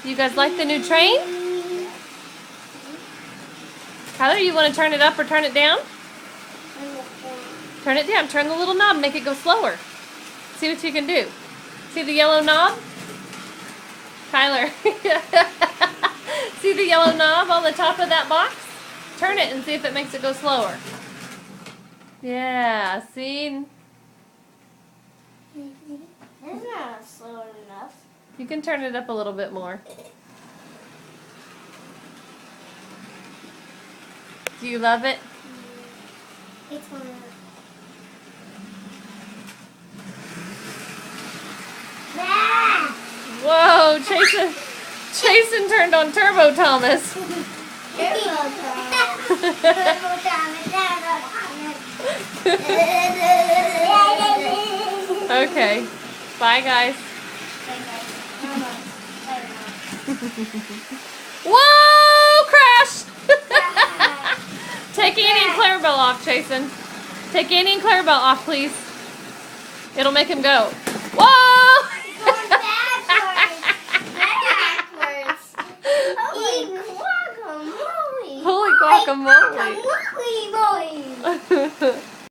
You guys like the new train? Tyler, you want to turn it up or turn it down? Turn it down. Turn the little knob. Make it go slower. See what you can do. See the yellow knob? Tyler. See the yellow knob on the top of that box? Turn it and see if it makes it go slower. Yeah, see? It's not slow enough. You can turn it up a little bit more. Do you love it? It's one of Whoa, Chasen turned on Turbo Thomas. Okay. Bye, guys. Whoa! Crash! Take Annie and Clarabelle off, Chasen. Take Annie and Clarabelle off, please. It'll make him go. Whoa! Holy guacamole! Holy guacamole. Guacamole!